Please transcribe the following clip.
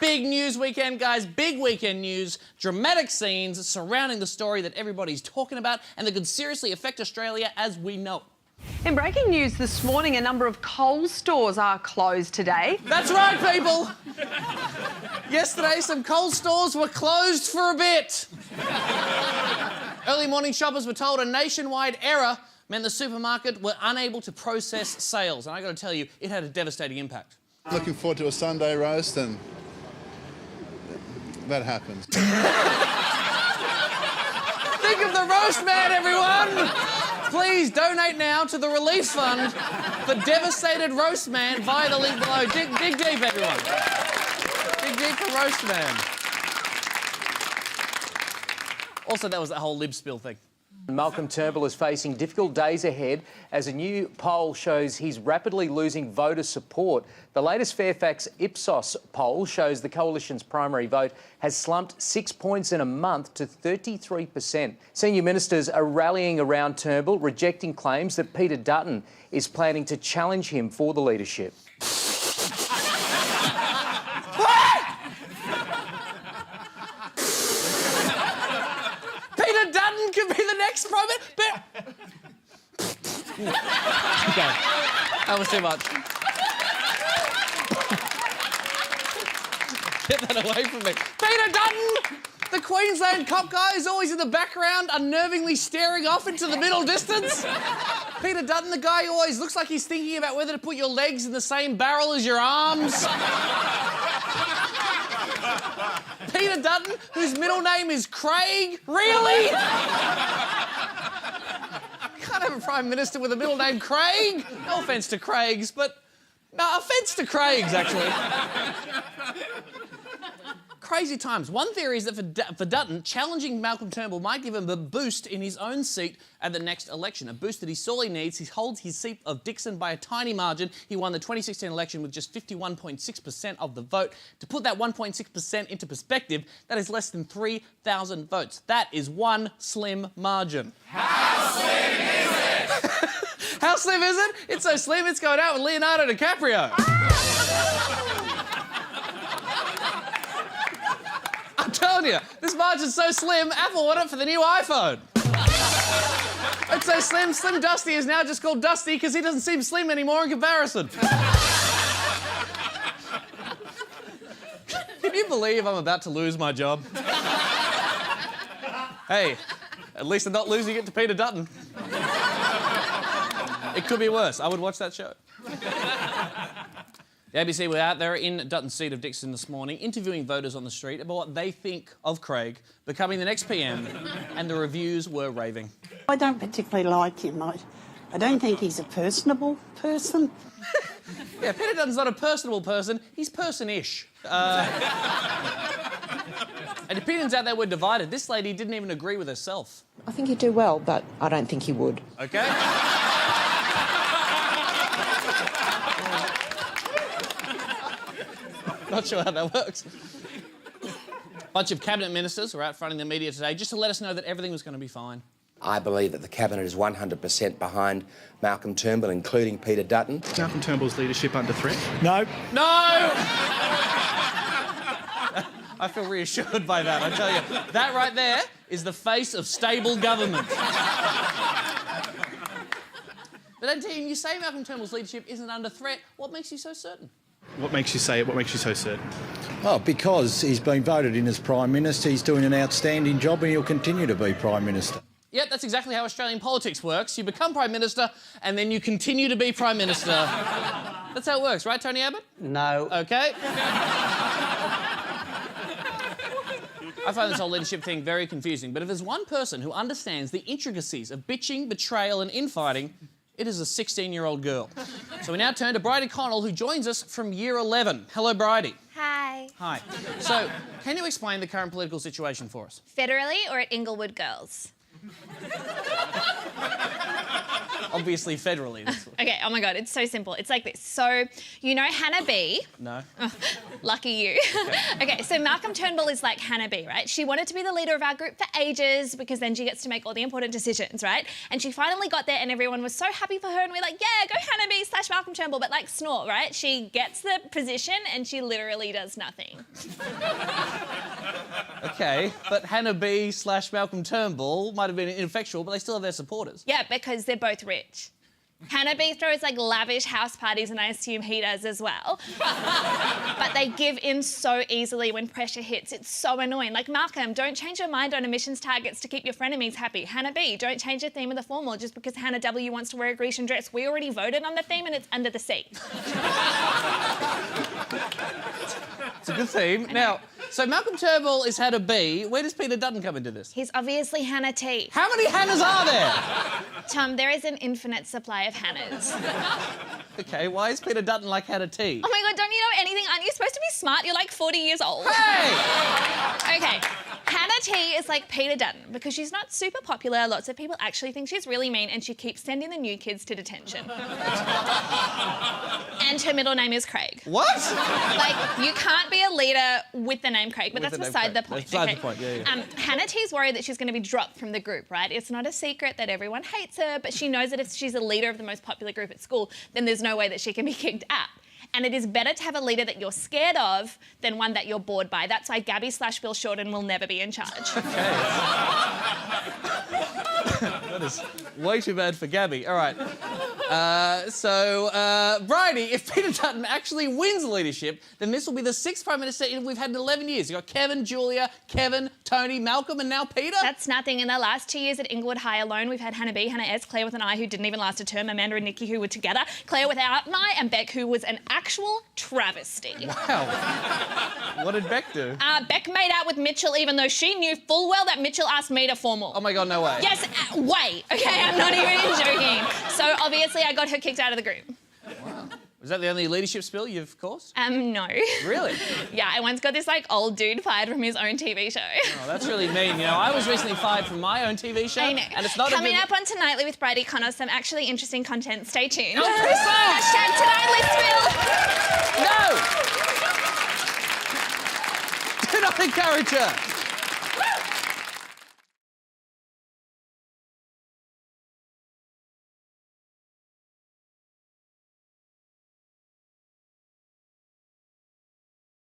big news weekend, guys. Big weekend news. Dramatic scenes surrounding the story that everybody's talking about and that could seriously affect Australia as we know it. In breaking news this morning, a number of Coles stores are closed today. That's right, people. Yesterday, some Coles stores were closed for a bit. Early morning shoppers were told a nationwide error meant the supermarket were unable to process sales. And I got to tell you, it had a devastating impact. Looking forward to a Sunday roast, and that happens. Think of the roast man, everyone! Please donate now to the relief fund for devastated roast man via the link below. Dig deep, everyone. Dig deep for roast man. Also, that was that whole lib spill thing. Malcolm Turnbull is facing difficult days ahead as a new poll shows he's rapidly losing voter support. The latest Fairfax Ipsos poll shows the Coalition's primary vote has slumped 6 points in a month to 33%. Senior ministers are rallying around Turnbull, rejecting claims that Peter Dutton is planning to challenge him for the leadership. Peter Dutton could be the next prime minister. Okay, that was too much. Get that away from me. Peter Dutton! The Queensland cop guy is always in the background, unnervingly staring off into the middle distance. Peter Dutton, the guy who always looks like he's thinking about whether to put your legs in the same barrel as your arms. Peter Dutton, whose middle name is Craig? Really? You can't have a Prime Minister with a middle name Craig. No offence to Craigs, but... No, offence to Craigs, actually. Crazy times. One theory is that for Dutton, challenging Malcolm Turnbull might give him a boost in his own seat at the next election, a boost that he sorely needs. He holds his seat of Dixon by a tiny margin. He won the 2016 election with just 51.6% of the vote. To put that 1.6% into perspective, that is less than 3,000 votes. That is one slim margin. How slim is it? How slim is it? It's so slim it's going out with Leonardo DiCaprio. I'm telling you, this margin's so slim, Apple want it for the new iPhone. It's so slim, Slim Dusty is now just called Dusty because he doesn't seem slim anymore in comparison. Can you believe I'm about to lose my job? Hey, at least I'm not losing it to Peter Dutton. It could be worse. I would watch that show. The ABC were out there in Dutton's seat of Dixon this morning, interviewing voters on the street about what they think of Craig becoming the next PM, and the reviews were raving. I don't particularly like him. I don't think he's a personable person. Yeah, Peter Dutton's not a personable person, he's person-ish. And opinions out there were divided. This lady didn't even agree with herself. I think he'd do well, but I don't think he would. Okay. Not sure how that works. A bunch of cabinet ministers were out fronting the media today just to let us know that everything was going to be fine. I believe that the Cabinet is 100% behind Malcolm Turnbull, including Peter Dutton. Malcolm Turnbull's leadership under threat? No. No! I feel reassured by that, I tell you. That right there is the face of stable government. But then, team, you say Malcolm Turnbull's leadership isn't under threat. What makes you so certain? What makes you say it? What makes you so certain? Oh, because he's been voted in as Prime Minister, he's doing an outstanding job and he'll continue to be Prime Minister. Yep, that's exactly how Australian politics works. You become Prime Minister and then you continue to be Prime Minister. That's how it works, right, Tony Abbott? No. OK. I find this whole leadership thing very confusing, but if there's one person who understands the intricacies of bitching, betrayal and infighting, it is a 16-year-old girl. So we now turn to Bridie Connell, who joins us from Year 11. Hello, Bridie. Hi. Hi. So, can you explain the current political situation for us? Federally or at Inglewood Girls? Obviously, federally. Okay, oh my God, it's so simple. It's like this. So, you know Hannah B? No. Oh, lucky you. Okay, so Malcolm Turnbull is like Hannah B, right? She wanted to be the leader of our group for ages because then she gets to make all the important decisions, right? And she finally got there and everyone was so happy for her and we're like, yeah, go Hannah B / Malcolm Turnbull, but like snort, right? She gets the position and she literally does nothing. Okay, but Hannah B / Malcolm Turnbull might have been ineffectual, but they still have their supporters. Yeah, because they're both rich. Hannah B throws like lavish house parties and I assume he does as well. But they give in so easily when pressure hits. It's so annoying. Like, Malcolm, don't change your mind on emissions targets to keep your frenemies happy. Hannah B, don't change the theme of the formal just because Hannah W wants to wear a Grecian dress. We already voted on the theme and it's under the sea. It's a good theme. Now, so Malcolm Turnbull is Hannah B. Where does Peter Dutton come into this? He's obviously Hannah T. How many Hannahs are there? Tom, there is an infinite supply of Hannahs. Okay, why is Peter Dutton like Hannah T? Oh my God, don't you know anything? Aren't you supposed to be smart? You're like 40 years old. Hey! Okay, Hannah T is like Peter Dutton because she's not super popular. Lots of people actually think she's really mean and she keeps sending the new kids to detention. And her middle name is Craig. What? Like, you can't be a leader with the name Craig, but With that's the name beside the Craig. point. That's beside okay? the point, yeah. Hannah T's worried that she's going to be dropped from the group, right? It's not a secret that everyone hates her, but she knows that if she's a leader of the most popular group at school, then there's no way that she can be kicked out. And it is better to have a leader that you're scared of than one that you're bored by. That's why Gabby / Bill Shorten will never be in charge. That is way too bad for Gabby. All right. Bridie, if Peter Dutton actually wins leadership, then this will be the 6th Prime Minister we've had in 11 years. You've got Kevin, Julia, Kevin, Tony, Malcolm, and now Peter? That's nothing. In the last 2 years at Inglewood High alone, we've had Hannah B, Hannah S, Claire with an I who didn't even last a term, Amanda and Nikki who were together, Claire without an I, and Beck who was an actual travesty. Wow. What did Beck do? Beck made out with Mitchell even though she knew full well that Mitchell asked me to formal. Oh my God, no way. Yes, way. Okay, I'm not even joking. So obviously I got her kicked out of the group. Wow. Was that the only leadership spill you've caused? No. Really? Yeah, I once got this like old dude fired from his own TV show. Oh, that's really mean. You know, I was recently fired from my own TV show. I know. And it's not Coming a good... up on Tonightly with Bridie Connor, some actually interesting content. Stay tuned. Oh, piss off! #Tonightly Spill. No! Do not encourage her.